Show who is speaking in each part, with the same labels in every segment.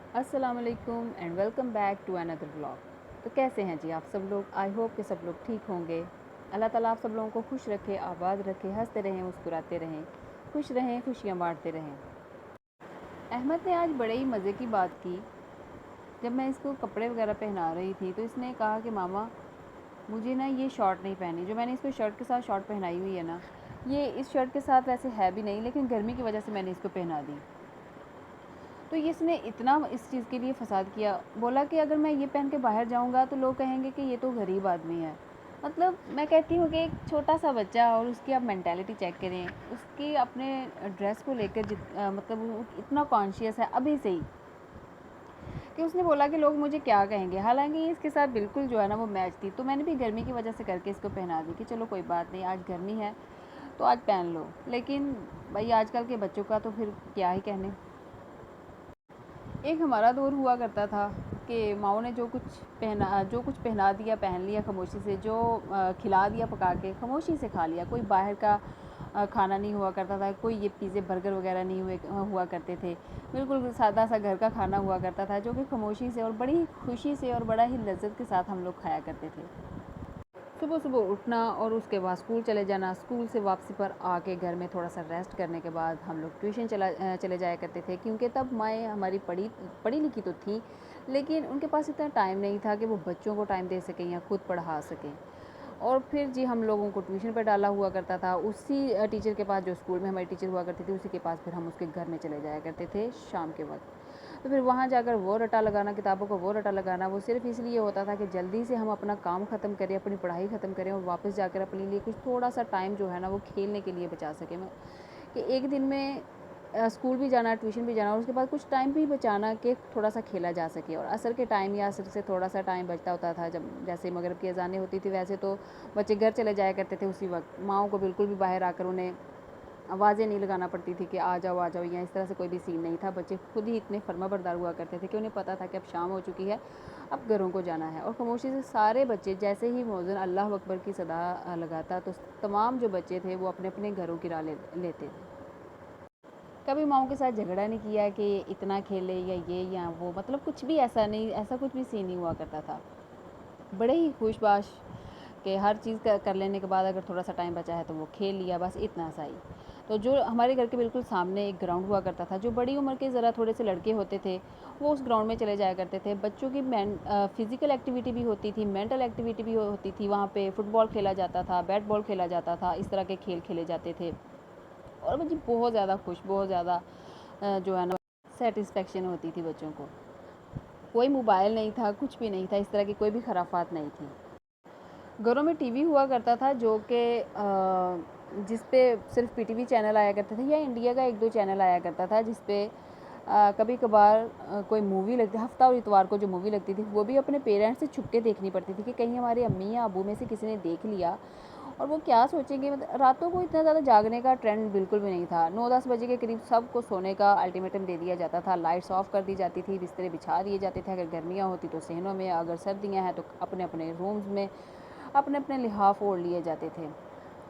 Speaker 1: अस्सलाम वालेकुम and welcome back to another blog. तो कैसे हैं जी आप सब लोग? आई होप कि सब लोग ठीक होंगे। अल्लाह ताला आप सब लोगों को खुश रखे, आबाद रखे, हंसते रहें, मुस्कुराते रहें, खुश रहें, खुशियाँ बांटते रहें। अहमद ने आज बड़े ही मज़े की बात की। जब मैं इसको कपड़े वगैरह पहना रही थी तो इसने कहा कि मामा मुझे ना ये शॉर्ट नहीं पहनी, जो मैंने इसको शर्ट के साथ शॉर्ट पहनाई हुई है ना, ये इस शर्ट के साथ वैसे है भी नहीं, लेकिन गर्मी की वजह से मैंने इसको पहना दी। तो ये इसने इतना इस चीज़ के लिए फ़साद किया, बोला कि अगर मैं ये पहन के बाहर जाऊँगा तो लोग कहेंगे कि ये तो गरीब आदमी है। मतलब मैं कहती हूँ कि एक छोटा-सा बच्चा और उसकी आप मेंटालिटी चेक करें, उसकी अपने ड्रेस को लेकर मतलब वो इतना कॉन्शियस है अभी से ही, कि उसने बोला कि लोग मुझे क्या कहेंगे। हालाँकि इसके साथ बिल्कुल जो है ना वो मैच थी, तो मैंने भी गर्मी की वजह से करके इसको पहना दी कि चलो कोई बात नहीं, आज गर्मी है तो आज पहन लो। लेकिन भाई आजकल के बच्चों का तो फिर क्या ही कहने। एक हमारा दौर हुआ करता था कि माओ ने जो कुछ पहना दिया पहन लिया खामोशी से, जो खिला दिया पका के खामोशी से खा लिया। कोई बाहर का खाना नहीं हुआ करता था, कोई ये पिज़्ज़े बर्गर वगैरह नहीं हुआ करते थे। बिल्कुल सादा सा घर का खाना हुआ करता था, जो कि खामोशी से और बड़ी खुशी से और बड़ा ही लज्जत के साथ हम लोग खाया करते थे। सुबह सुबह उठना और उसके बाद स्कूल चले जाना, स्कूल से वापसी पर आके घर में थोड़ा सा रेस्ट करने के बाद हम लोग ट्यूशन चले जाया करते थे, क्योंकि तब माएँ हमारी पढ़ी पढ़ी लिखी तो थी, लेकिन उनके पास इतना टाइम नहीं था कि वो बच्चों को टाइम दे सकें या खुद पढ़ा सकें। और फिर जी हम लोगों को ट्यूशन पर डाला हुआ करता था, उसी टीचर के पास, जो स्कूल में हमारी टीचर हुआ करती थी, उसी के पास फिर हम उसके घर में चले जाया करते थे शाम के वक्त। तो फिर वहाँ जाकर वो रटा लगाना, किताबों को वो रटा लगाना, वो सिर्फ इसलिए होता था कि जल्दी से हम अपना काम ख़त्म करें, अपनी पढ़ाई ख़त्म करें और वापस जाकर अपने लिए कुछ थोड़ा सा टाइम जो है ना वो खेलने के लिए बचा सकें। मैं कि एक दिन में स्कूल भी जाना, ट्यूशन भी जाना और उसके बाद कुछ टाइम भी बचाना कि थोड़ा सा खेला जा सके। और असर के टाइम या असर से थोड़ा सा टाइम बचता होता था, जब जैसे मगरिब की अज़ानें होती थी, वैसे तो बच्चे घर चले जाया करते थे उसी वक्त। माओं को बिल्कुल भी बाहर आकर उन्हें आवाज़ें नहीं लगाना पड़ती थी कि आ जाओ, या इस तरह से कोई भी सीन नहीं था। बच्चे खुद ही इतने फर्माबरदार हुआ करते थे कि उन्हें पता था कि अब शाम हो चुकी है, अब घरों को जाना है। और खामोशी से सारे बच्चे, जैसे ही मौज़िन अल्लाह अकबर की सदा लगाता, तो तमाम जो बच्चे थे वो अपने अपने घरों की राह लेते थे। कभी माओ के साथ झगड़ा नहीं किया कि इतना खेले या ये या वो, मतलब कुछ भी ऐसा नहीं, ऐसा कुछ भी सीन नहीं हुआ करता था। बड़े ही खुशबाश कि हर चीज़ कर लेने के बाद अगर थोड़ा सा टाइम बचा है तो वो खेल लिया, बस इतना सा ही। तो जो हमारे घर के बिल्कुल सामने एक ग्राउंड हुआ करता था, जो बड़ी उम्र के ज़रा थोड़े से लड़के होते थे वो उस ग्राउंड में चले जाया करते थे। बच्चों की फिज़िकल एक्टिविटी भी होती थी, मेंटल एक्टिविटी भी होती थी। वहाँ पे फुटबॉल खेला जाता था, बैट बॉल खेला जाता था, इस तरह के खेल खेले जाते थे। और मुझे बहुत ज़्यादा खुश, बहुत ज़्यादा जो है ना सेटिस्फेक्शन होती थी बच्चों को। कोई मोबाइल नहीं था, कुछ भी नहीं था, इस तरह की कोई भी खराफात नहीं थी। घरों में टीवी हुआ करता था, जो कि जिस पे सिर्फ पीटीवी चैनल आया करते थे, या इंडिया का एक दो चैनल आया करता था, जिस पे कभी कभार कोई मूवी लगती, हफ्ता और इतवार को जो मूवी लगती थी वो भी अपने पेरेंट्स से छुप के देखनी पड़ती थी कि कहीं हमारे अम्मी या अबू में से किसी ने देख लिया और वो क्या सोचेंगे। मतलब रातों को इतना ज़्यादा जागने का ट्रेंड बिल्कुल भी नहीं था। 9-10 बजे के करीब सबको सोने का अल्टीमेटम दे दिया जाता था, लाइट्स ऑफ कर दी जाती थी, बिस्तरे बिछा दिए जाते थे। अगर गर्मियाँ होती तो सहनों में, अगर सर्दियाँ हैं तो अपने अपने रूम्स में अपने अपने लिहाफ ओढ़ लिए जाते थे।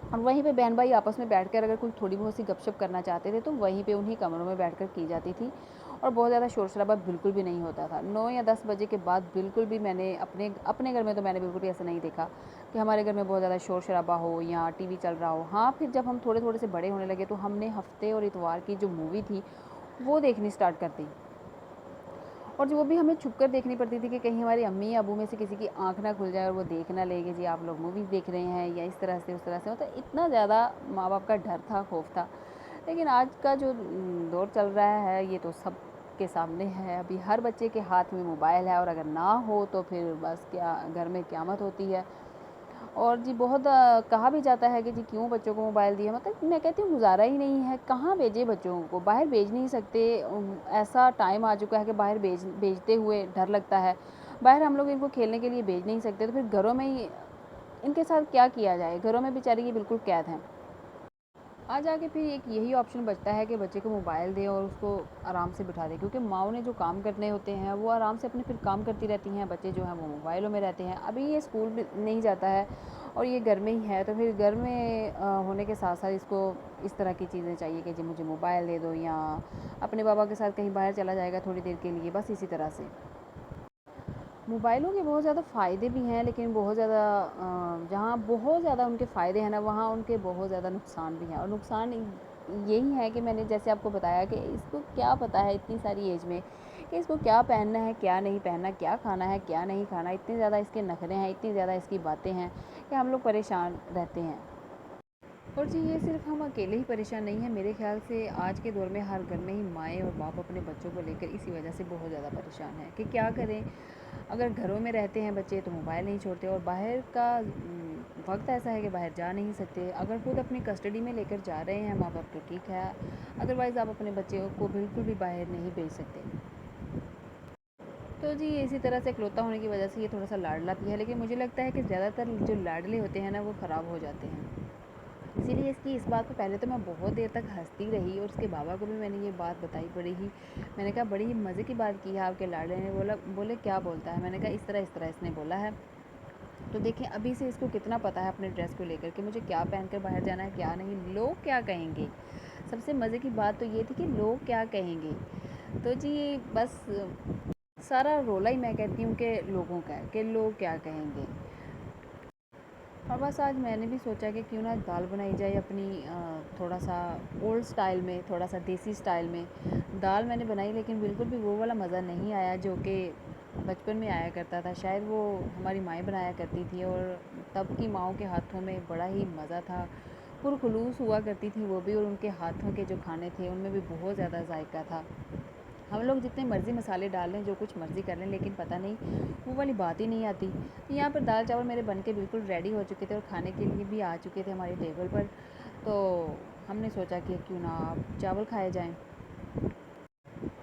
Speaker 1: और वहीं पे बहन भाई आपस में बैठकर अगर कोई थोड़ी बहुत सी गपशप करना चाहते थे तो वहीं पे उन्हीं कमरों में बैठकर की जाती थी। और बहुत ज़्यादा शोर शराबा बिल्कुल भी नहीं होता था। 9 या 10 बजे के बाद बिल्कुल भी मैंने अपने अपने घर में तो मैंने बिल्कुल भी ऐसा नहीं देखा कि हमारे घर में बहुत ज़्यादा शोर शराबा हो या टीवी चल रहा हो। हाँ, फिर जब हम थोड़े थोड़े से बड़े होने लगे तो हमने हफ्ते और इतवार की जो मूवी थी वो देखनी स्टार्ट कर दी। और जो वो भी हमें छुप कर देखनी पड़ती थी कि कहीं हमारी अम्मी या अबू में से किसी की आँख ना खुल जाए और वो देख ना ले कि जी आप लोग मूवीज़ देख रहे हैं, या इस तरह से उस तरह से। मतलब इतना ज़्यादा माँ बाप का डर था, खौफ था। लेकिन आज का जो दौर चल रहा है ये तो सब के सामने है। अभी हर बच्चे के हाथ में मोबाइल है और अगर ना हो तो फिर बस क्या, घर में क़यामत होती है। और जी बहुत कहा भी जाता है कि जी क्यों बच्चों को मोबाइल दिया। मतलब मैं कहती हूँ गुजारा ही नहीं है, कहाँ भेजे बच्चों को, बाहर भेज नहीं सकते। ऐसा टाइम आ चुका है कि बाहर भेजते हुए डर लगता है। बाहर हम लोग इनको खेलने के लिए भेज नहीं सकते, तो फिर घरों में ही इनके साथ क्या किया जाए। घरों में बेचारी ये बिल्कुल कैद हैं। आ जाके फिर एक यही ऑप्शन बचता है कि बच्चे को मोबाइल दें और उसको आराम से बिठा दें, क्योंकि माँओं ने जो काम करने होते हैं वो आराम से अपने फिर काम करती रहती हैं, बच्चे जो हैं वो मोबाइलों में रहते हैं। अभी ये स्कूल भी नहीं जाता है और ये घर में ही है, तो फिर घर में होने के साथ साथ इसको इस तरह की चीज़ें चाहिए कि जी मुझे मोबाइल दे दो, या अपने पापा के साथ कहीं बाहर चला जाएगा थोड़ी देर के लिए, बस इसी तरह से। मोबाइलों के बहुत ज़्यादा फ़ायदे भी हैं, लेकिन बहुत ज़्यादा जहाँ बहुत ज़्यादा उनके फ़ायदे हैं ना, वहाँ उनके बहुत ज़्यादा नुकसान भी हैं। और नुकसान यही है कि मैंने जैसे आपको बताया कि इसको क्या पता है इतनी सारी एज में कि इसको क्या पहनना है, क्या नहीं पहनना, क्या खाना है, क्या नहीं खाना। इतने ज़्यादा इसके नखरे हैं, इतनी ज़्यादा इसकी बातें हैं कि हम लोग परेशान रहते हैं। और जी ये सिर्फ हम अकेले ही परेशान नहीं हैं, मेरे ख़्याल से आज के दौर में हर घर में ही माएँ और बाप अपने बच्चों को लेकर इसी वजह से बहुत ज़्यादा परेशान हैं कि क्या करें। अगर घरों में रहते हैं बच्चे तो मोबाइल नहीं छोड़ते, और बाहर का वक्त ऐसा है कि बाहर जा नहीं सकते। अगर खुद अपनी कस्टडी में लेकर जा रहे हैं माँ बाप तो ठीक है, अदरवाइज़ आप अपने बच्चे को बिल्कुल भी बाहर नहीं भेज सकते। तो जी इसी तरह से इकलौता होने की वजह से ये थोड़ा सा लाडला भी है, लेकिन मुझे लगता है कि ज़्यादातर जो लाडले होते हैं ना वो ख़राब हो जाते हैं। इसीलिए इसकी इस बात पे पहले तो मैं बहुत देर तक हँसती रही, और उसके बाबा को भी मैंने ये बात बताई बड़ी ही, मैंने कहा बड़ी ही मज़े की बात की है आपके लाडले ने। बोले क्या बोलता है? मैंने कहा इस तरह इसने बोला है। तो देखें अभी से इसको कितना पता है अपने ड्रेस को लेकर कि मुझे क्या पहन कर बाहर जाना है, क्या नहीं, लोग क्या कहेंगे। सबसे मज़े की बात तो ये थी कि लोग क्या कहेंगे। तो जी बस सारा रोला ही मैं कहती हूँ कि लोगों का है कि लोग क्या कहेंगे। और बस आज मैंने भी सोचा कि क्यों ना दाल बनाई जाए अपनी थोड़ा सा ओल्ड स्टाइल में, थोड़ा सा देसी स्टाइल में। दाल मैंने बनाई, लेकिन बिल्कुल भी वो वाला मज़ा नहीं आया जो कि बचपन में आया करता था। शायद वो हमारी माएँ बनाया करती थी, और तब की माँओं के हाथों में बड़ा ही मज़ा था, पुरखलूस हुआ करती थी वो भी, और उनके हाथों के जो खाने थे उनमें भी बहुत ज़्यादा जायका था। हम लोग जितने मर्ज़ी मसाले डाल लें, जो कुछ मर्ज़ी कर लें, लेकिन पता नहीं वो वाली बात ही नहीं आती। तो यहाँ पर दाल चावल मेरे बन के बिल्कुल रेडी हो चुके थे और खाने के लिए भी आ चुके थे हमारी टेबल पर। तो हमने सोचा कि क्यों ना आप चावल खाए जाएं।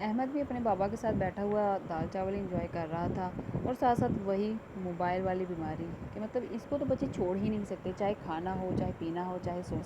Speaker 1: अहमद भी अपने बाबा के साथ बैठा हुआ दाल चावल इंजॉय कर रहा था, और साथ साथ वही मोबाइल वाली बीमारी कि मतलब इसको तो बच्चे छोड़ ही नहीं सकते, चाहे खाना हो, चाहे पीना हो, चाहे सो